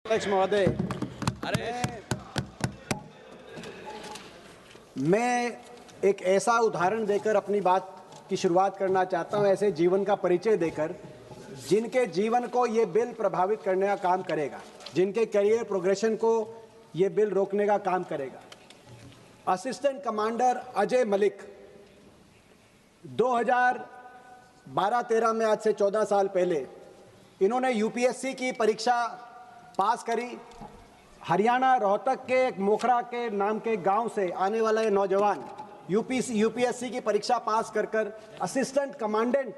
अध्यक्ष महोदय, मैं एक ऐसा उदाहरण देकर अपनी बात की शुरुआत करना चाहता हूं, ऐसे जीवन का परिचय देकर जिनके जीवन को ये बिल प्रभावित करने का काम करेगा, जिनके करियर प्रोग्रेशन को ये बिल रोकने का काम करेगा। असिस्टेंट कमांडर अजय मलिक 2012-13 में, आज से 14 साल पहले, इन्होंने यूपीएससी की परीक्षा पास करी। हरियाणा रोहतक के एक मोखरा के नाम के गांव से आने वाला ये नौजवान यूपीएससी की परीक्षा पास कर असिस्टेंट कमांडेंट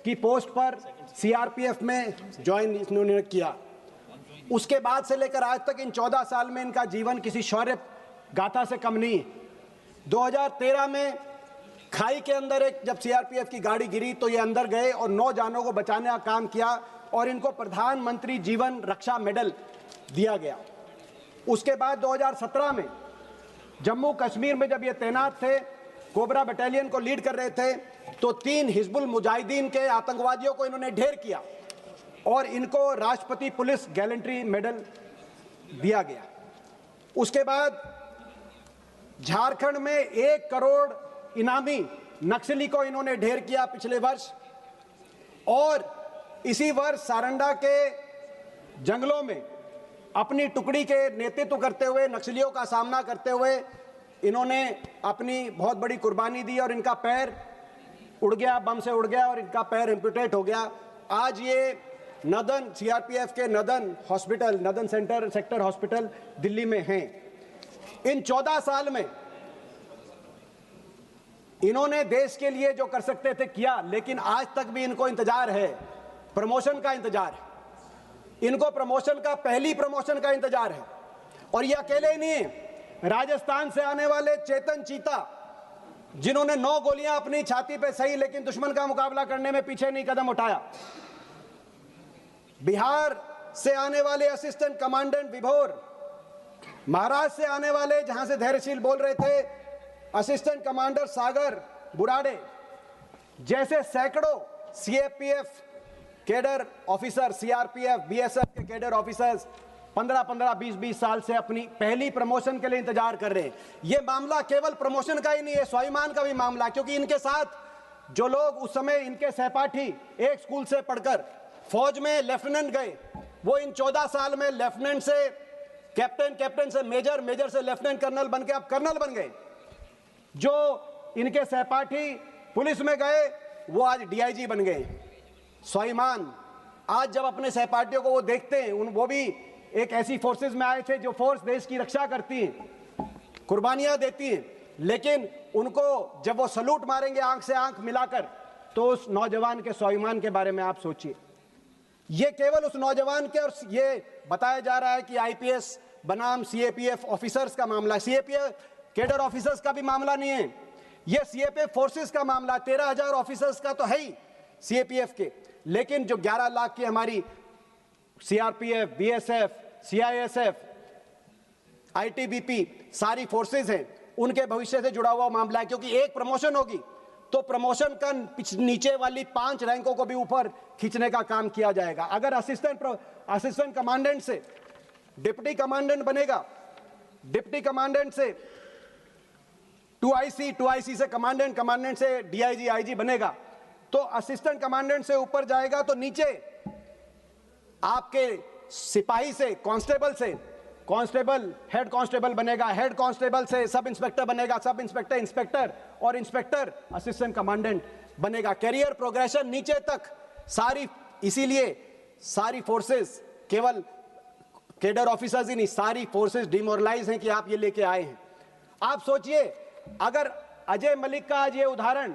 की पोस्ट पर सीआरपीएफ में ज्वाइन इन्होंने किया। उसके बाद से लेकर आज तक इन 14 साल में इनका जीवन किसी शौर्य गाथा से कम नहीं। 2013 में खाई के अंदर जब सीआरपीएफ की गाड़ी गिरी तो ये अंदर गए और 9 जानों को बचाने का काम किया और इनको प्रधानमंत्री जीवन रक्षा मेडल दिया गया। उसके बाद 2017 में जम्मू कश्मीर में जब ये तैनात थे, कोबरा बटालियन को लीड कर रहे थे, तो 3 हिजबुल मुजाहिदीन के आतंकवादियों को इन्होंने ढेर किया और इनको राष्ट्रपति पुलिस गैलेंट्री मेडल दिया गया। उसके बाद झारखंड में 1 करोड़ इनामी नक्सली को इन्होंने ढेर किया पिछले वर्ष, और इसी वर्ष सारंडा के जंगलों में अपनी टुकड़ी के नेतृत्व करते हुए, नक्सलियों का सामना करते हुए इन्होंने अपनी बहुत बड़ी कुर्बानी दी और इनका पैर उड़ गया, बम से उड़ गया और इनका पैर एम्पुटेट हो गया। आज ये नदन सीआरपीएफ के northern hospital, northern sector hospital Delhi में हैं। इन 14 साल में इन्होंने देश के लिए जो कर सकते थे किया, लेकिन आज तक भी इनको इंतजार है, प्रमोशन का इंतजार है। इनको प्रमोशन का, पहली प्रमोशन का इंतजार है। और ये अकेले ही नहीं है, राजस्थान से आने वाले चेतन चीता, जिन्होंने 9 गोलियां अपनी छाती पे सही लेकिन दुश्मन का मुकाबला करने में पीछे नहीं कदम उठाया। बिहार से आने वाले असिस्टेंट कमांडेंट विभोर, महाराष्ट्र से आने वाले, जहां से धैर्यशील बोल रहे थे, असिस्टेंट कमांडर सागर बुराड़े, जैसे सैकड़ों CAPF cadre officer, CRPF, BSF के कैडर ऑफिसर्स 15-15, 20-20 साल से अपनी पहली प्रमोशन के लिए इंतजार कर रहे हैं। यह मामला केवल प्रमोशन का ही नहीं है, स्वाभिमान का भी मामला, क्योंकि इनके साथ जो लोग उस समय इनके सहपाठी एक स्कूल से पढ़कर फौज में लेफ्टिनेंट गए, वो इन 14 साल में लेफ्टिनेंट से कैप्टन, कैप्टन से मेजर, मेजर से लेफ्टिनेंट कर्नल बन के अब कर्नल बन गए। जो इनके सहपाठी पुलिस में गए वो आज डीआईजी बन गए। स्वाभिमान, आज जब अपने सहपाठियों को वो देखते हैं, वो भी एक ऐसी फोर्सेस में आए थे जो फोर्स देश की रक्षा करती हैं, कुर्बानियां देती हैं, लेकिन उनको जब वो सलूट मारेंगे आंख से आंख मिलाकर, तो उस नौजवान के स्वाभिमान के बारे में आप सोचिए। ये केवल उस नौजवान के, और ये बताया जा रहा है कि आईपीएस बनाम सीएपीएफ ऑफिसर्स का मामला, सीएपीएफ कैडर ऑफिसर्स का भी मामला नहीं है, ये सीएपीएफ फोर्सेस का मामला। 13,000 ऑफिसर्स का तो है ही सीएपीएफ के, लेकिन जो 11 लाख की हमारी सीआरपीएफ, बीएसएफ, सीआईएसएफ, आईटीबीपी सारी फोर्सेस हैं, उनके भविष्य से जुड़ा हुआ मामला है। क्योंकि एक प्रमोशन होगी तो प्रमोशन का नीचे वाली 5 रैंकों को भी ऊपर खींचने का काम किया जाएगा। अगर असिस्टेंट कमांडेंट से डिप्टी कमांडेंट बनेगा, डिप्टी कमांडेंट से 2IC, 2IC से कमांडेंट, कमांडेंट से डीआईजी, आईजी बनेगा, तो असिस्टेंट कमांडेंट से ऊपर जाएगा तो नीचे आपके सिपाही से, कांस्टेबल से कांस्टेबल, हेड कांस्टेबल बनेगा, हेड कांस्टेबल से सब इंस्पेक्टर बनेगा, सब इंस्पेक्टर इंस्पेक्टर, और इंस्पेक्टर असिस्टेंट कमांडेंट बनेगा। कैरियर प्रोग्रेशन नीचे तक सारी, इसीलिए सारी फोर्सेस, केवल कैडर ऑफिसर्स ही नहीं, सारी फोर्सेस डिमोरलाइज हैं कि आप ये लेके आए हैं। आप सोचिए, अगर अजय मलिक का आज ये उदाहरण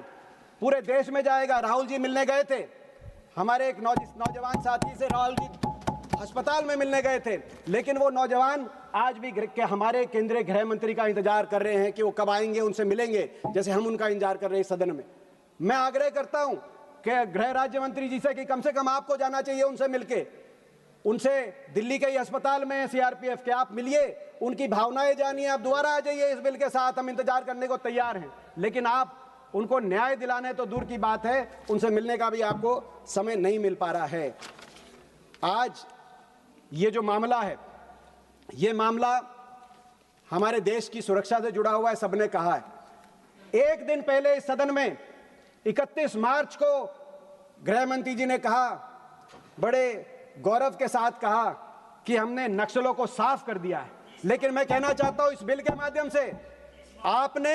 पूरे देश में जाएगा। राहुल जी मिलने गए थे, हमारे एक नौजवान साथी से राहुल जी अस्पताल में मिलने गए थे, लेकिन वो नौजवान आज भी हमारे केंद्रीय गृह मंत्री का इंतजार कर रहे हैं कि वो कब आएंगे, उनसे मिलेंगे, जैसे हम उनका इंतजार कर रहे हैं सदन में। मैं आग्रह करता हूं कि गृह राज्य मंत्री जी से कि कम आपको जाना चाहिए उनसे मिलके, उनसे दिल्ली के ही अस्पताल में सीआरपीएफ के, आप मिलिए, उनकी भावनाएं जानिए, आप दोबारा आ जाइए इस बिल के साथ, हम इंतजार करने को तैयार हैं। लेकिन आप उनको न्याय दिलाने तो दूर की बात है, उनसे मिलने का भी आपको समय नहीं मिल पा रहा है। आज ये जो मामला है, ये मामला हमारे देश की सुरक्षा से जुड़ा हुआ है, सबने कहा है। एक दिन पहले इस सदन में 31 मार्च को गृह मंत्री जी ने कहा, बड़े गौरव के साथ कहा कि हमने नक्सलों को साफ कर दिया है। लेकिन मैं कहना चाहता हूं, इस बिल के माध्यम से आपने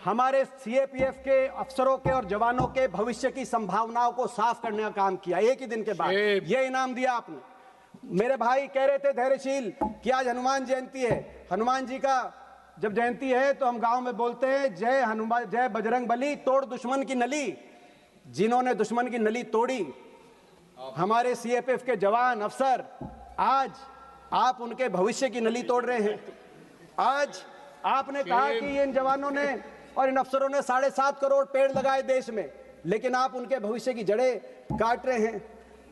हमारे सीएपीएफ के अफसरों के और जवानों के भविष्य की संभावनाओं को साफ करने का काम किया। एक ही दिन के बाद ये इनाम दिया आपने। मेरे भाई कह रहे थे धैर्यशील कि आज हनुमान जयंती है। हनुमान जी का जब जयंती है तो हम गांव में बोलते हैं, जय हनुमान, जय बजरंग बली, तोड़ दुश्मन की नली। जिन्होंने दुश्मन की नली तोड़ी, हमारे सीएपीएफ के जवान अफसर, आज आप उनके भविष्य की नली तोड़ रहे हैं। आज आपने कहा कि इन जवानों ने और इन अफसरों ने 7.5 करोड़ पेड़ लगाए देश में, लेकिन आप उनके भविष्य की जड़ें काट रहे हैं।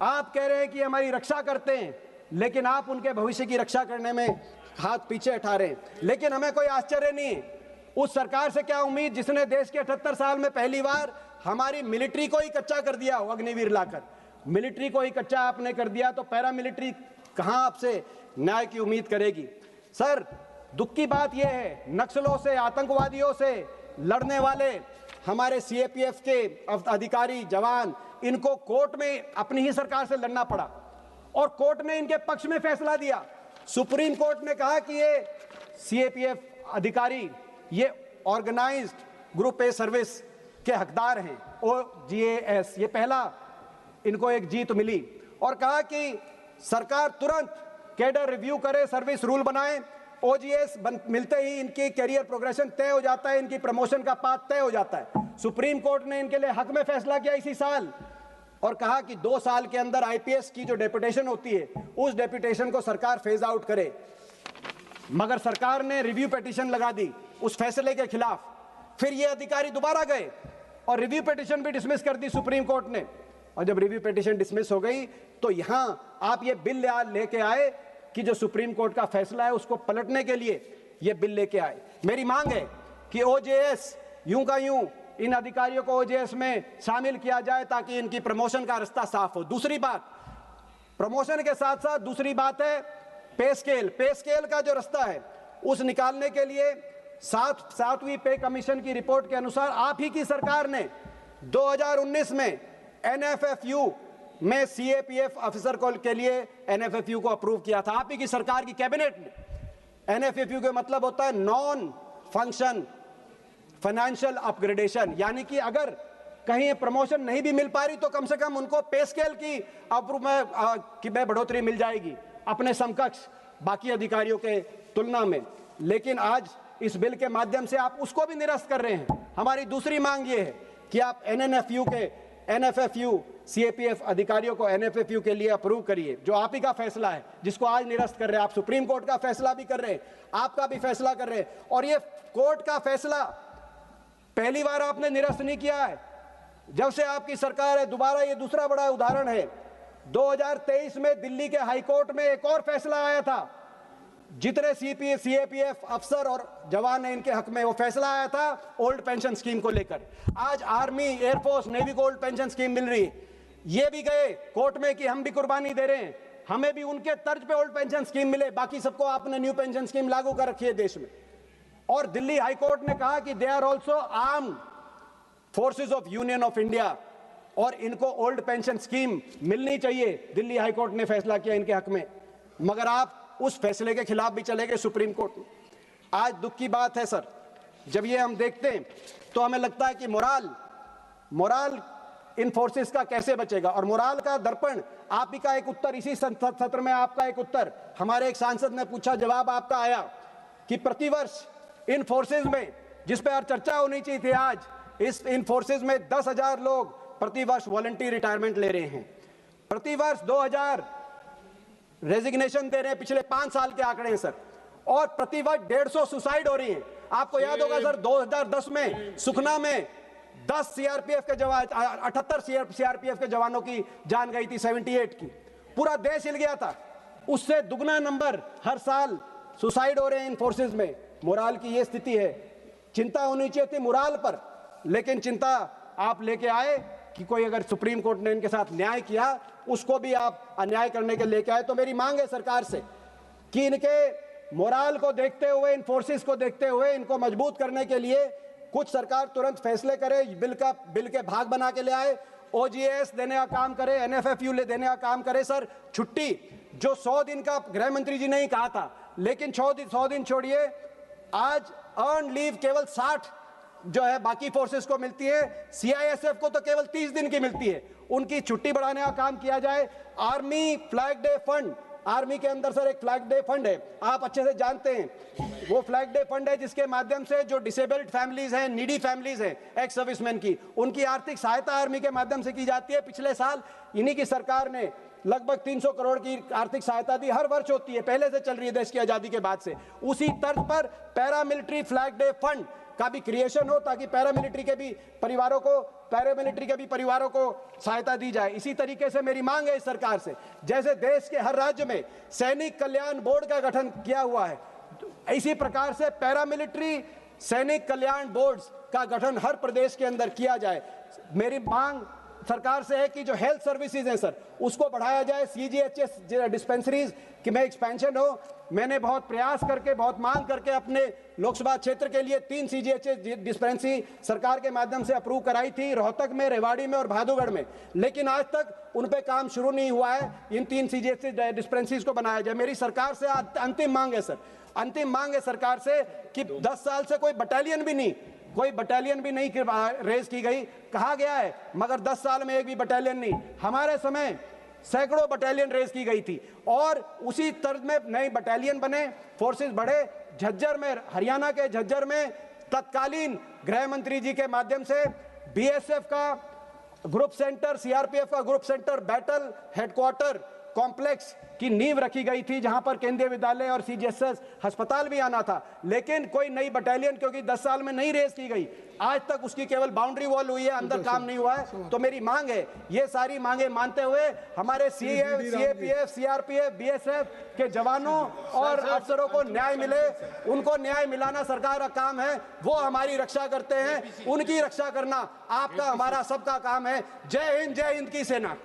आप कह रहे हैं कि हमारी रक्षा करते हैं, लेकिन आप उनके भविष्य की रक्षा करने में हाथ पीछे हटा रहे हैं। लेकिन हमें कोई आश्चर्य नहीं है, उस सरकार से क्या उम्मीद जिसने देश के 78 साल में पहली बार हमारी मिलिट्री को ही कच्चा कर दिया हो, अग्निवीर लाकर। मिलिट्री को ही कच्चा आपने कर दिया, तो पैरामिलिट्री कहां आपसे न्याय की उम्मीद करेगी? सर, दुख की बात यह है, नक्सलों से, आतंकवादियों से लड़ने वाले हमारे सीएपीएफ के अधिकारी, जवान, इनको कोर्ट में अपनी ही सरकार से लड़ना पड़ा और कोर्ट ने इनके पक्ष में फैसला दिया। सुप्रीम कोर्ट ने कहा कि ये सीएपीएफ अधिकारी ये ऑर्गेनाइज्ड ग्रुप ए सर्विस के हकदार हैं, OGAS। ये पहला इनको एक जीत मिली और कहा कि सरकार तुरंत कैडर रिव्यू करे, सर्विस रूल बनाए। OGAS मिलते ही इनकी कैरियर प्रोग्रेशन तय हो जाता है, इनकी प्रमोशन का पाथ तय हो जाता है। सुप्रीम कोर्ट ने इनके लिए हक में फैसला किया इसी साल और कहा कि 2 साल के अंदर आईपीएस की जो डेपुटेशन होती है, उस डेपुटेशन को सरकार फेज आउट करे। मगर सरकार ने रिव्यू पिटीशन लगा दी उस फैसले के खिलाफ। फिर ये अधिकारी दोबारा गए और रिव्यू पिटीशन भी डिसमिस कर दी सुप्रीम कोर्ट ने। और जब रिव्यू पिटीशन डिसमिस हो गई तो यहां आप ये बिल लेके आए कि जो सुप्रीम कोर्ट का फैसला है उसको पलटने के लिए ये बिल लेके आए। मेरी मांग है कि OJS यूं का यूं इन अधिकारियों को OJS में शामिल किया जाए ताकि इनकी प्रमोशन का रास्ता साफ हो। दूसरी बात, प्रमोशन के साथ साथ दूसरी बात है पे स्केल। पे स्केल का जो रास्ता है उस निकालने के लिए 7वीं पे कमीशन की रिपोर्ट के अनुसार आप ही की सरकार ने 2019 में NFFU में CAPF ऑफिसर को के लिए NFFU को अप्रूव किया था। आप ही की सरकार की कैबिनेट ने। NFFU का मतलब होता है नॉन फंक्शन फाइनेंशियल अपग्रेडेशन, यानी कि अगर कहीं प्रमोशन नहीं भी मिल पा रही तो कम से कम उनको पे स्केल की अप्रूव में बढ़ोतरी मिल जाएगी अपने समकक्ष बाकी अधिकारियों के तुलना में। लेकिन आज इस बिल के माध्यम से आप उसको भी निरस्त कर रहे हैं। हमारी दूसरी मांग ये है कि आप NFFU CAPF अधिकारियों को NFFU के लिए अप्रूव करिए, जो आप ही का फैसला है, जिसको आज निरस्त कर रहे हैं। आप सुप्रीम कोर्ट का फैसला भी कर रहे हैं, आपका भी फैसला कर रहे हैं, और ये कोर्ट का फैसला पहली बार आपने निरस्त नहीं किया है जब से आपकी सरकार है। दोबारा ये दूसरा बड़ा उदाहरण है। 2023 में दिल्ली के हाईकोर्ट में एक और फैसला आया था, जितने CAPF अफसर और जवान हैं इनके हक में, वो फैसला आया था ओल्ड पेंशन स्कीम को लेकर। आज आर्मी, एयरफोर्स, नेवी को ओल्ड पेंशन स्कीम मिल रही है। ये भी गए कोर्ट में कि हम भी कुर्बानी दे रहे हैं, हमें भी उनके तर्ज पे ओल्ड पेंशन स्कीम मिले। बाकी सबको आपने न्यू पेंशन स्कीम लागू कर रखी है देश में। और दिल्ली हाईकोर्ट ने कहा कि they are also armed forces of union of India और इनको ओल्ड पेंशन स्कीम मिलनी चाहिए। दिल्ली हाईकोर्ट ने फैसला किया इनके हक में, मगर आप उस फैसले के खिलाफ भी चले गए सुप्रीम कोर्ट में। आज दुख की बात है सर, जब ये हम देखते हैं तो हमें लगता है कि मोराल इन फोर्सेस का कैसे बचेगा। और मोराल का दर्पण आप ही का एक उत्तर, इसी सत्र में आपका एक उत्तर हमारे एक सांसद ने पूछा, जवाब आपका आया कि प्रतिवर्ष इन फोर्सेस में, जिस पे और चर्चा होनी चाहिए थी आज, इन फोर्सेस में 10,000 लोग प्रतिवर्ष वॉलंटरी रिटायरमेंट ले रहे हैं। प्रतिवर्ष 2,000 रेजिग्नेशन दे रहे हैं, पिछले 5 साल के आंकड़े हैं सर। और प्रतिवर्ष 150 सुसाइड हो रही है। आपको याद होगा सर, 2010 में सुखना में 10 CRPF के जवान, 78 CRPF के जवानों की जान गई थी, 78 की। पूरा देश हिल गया था। उससे दुगना नंबर हर साल सुसाइड हो रहे हैं इन फोर्सेस में। मोराल की ये स्थिति है। चिंता होनी चाहिए थी मोराल पर, लेकिन चिंता आप लेके आए कि कोई अगर सुप्रीम कोर्ट ने इनके साथ न्याय किया उसको भी आप अन्याय करने के लेके आए। तो मेरी मांग है सरकार से कि इनके मोराल को देखते हुए, इन फोर्सेस को देखते हुए इनको मजबूत करने के लिए कुछ सरकार तुरंत फैसले करे, बिल के भाग बना के ले आए, OGS देने का काम करे, NFFU देने का काम करे। सर, छुट्टी जो 100 दिन का गृह मंत्री जी ने ही कहा था, लेकिन 100 दिन छोड़िए, आज अर्न लीव केवल 60 जो है बाकी फोर्सेस को मिलती है, CISF को तो केवल 30 दिन की मिलती है। उनकी छुट्टी बढ़ाने का काम किया जाए। Army flag day fund, army के अंदर सर एक फ्लैग डे फंड है, आप अच्छे से जानते हैं। वो फ्लैग डे फंड है जिसके माध्यम से जो डिसेबल्ड फैमिलीज हैं, नीडी फैमिलीज हैं एक्स सर्विसमैन की, उनकी आर्थिक सहायता आर्मी के माध्यम से की जाती है। पिछले साल इन्हीं की सरकार ने लगभग 300 करोड़ की आर्थिक सहायता दी, हर वर्ष होती है, पहले से चल रही है देश की आजादी के बाद से। उसी तर्ज पर पैरामिलिट्री फ्लैग डे फंड का भी क्रिएशन हो, ताकि पैरामिलिट्री के भी परिवारों को सहायता दी जाए। इसी तरीके से मेरी मांग है इस सरकार से, जैसे देश के हर राज्य में सैनिक कल्याण बोर्ड का गठन किया हुआ है, इसी प्रकार से पैरामिलिट्री सैनिक कल्याण बोर्ड्स का गठन हर प्रदेश के अंदर किया जाए। मेरी मांग सरकार से है कि जो हेल्थ सर्विसेज हैं सर, उसको बढ़ाया जाए, CGHS डिस्पेंसरीज कि में एक्सपेंशन हो। मैंने बहुत प्रयास करके, बहुत मांग करके अपने लोकसभा क्षेत्र के लिए 3 CGHS डिस्पेंसरी सरकार के माध्यम से अप्रूव कराई थी, रोहतक में, रेवाड़ी में और भादुगढ़ में, लेकिन आज तक उन पे काम शुरू नहीं हुआ है। इन 3 CGHS डिस्पेंसरीज को बनाया जाए। मेरी सरकार से अंतिम मांग है सर, अंतिम मांग है सरकार से कि 10 साल से कोई बटालियन भी नहीं रेज की गई, कहा गया है, मगर 10 साल में एक भी बटालियन नहीं। हमारे समय सैकड़ों बटालियन रेज की गई थी और उसी तर्ज में नए बटालियन बने, फोर्सेस बढ़े। झज्जर में, हरियाणा के झज्जर में तत्कालीन गृह मंत्री जी के माध्यम से BSF का ग्रुप सेंटर, CRPF का group centre, battle headquarter complex की नींव रखी गई थी, जहां पर केंद्रीय विद्यालय और CGHS अस्पताल भी आना था, लेकिन कोई नई बटालियन क्योंकि 10 साल में नहीं रेस की गई, आज तक उसकी केवल बाउंड्री वॉल हुई है, अंदर काम नहीं हुआ है। तो मेरी मांग है, ये सारी मांगे मानते हुए हमारे CAPF, CRPF, BSF के जवानों और अफसरों को न्याय मिले, उनको न्याय मिलाना सरकार का काम है। वो हमारी रक्षा करते हैं, उनकी रक्षा करना आपका, हमारा सबका काम है। जय हिंद की सेना।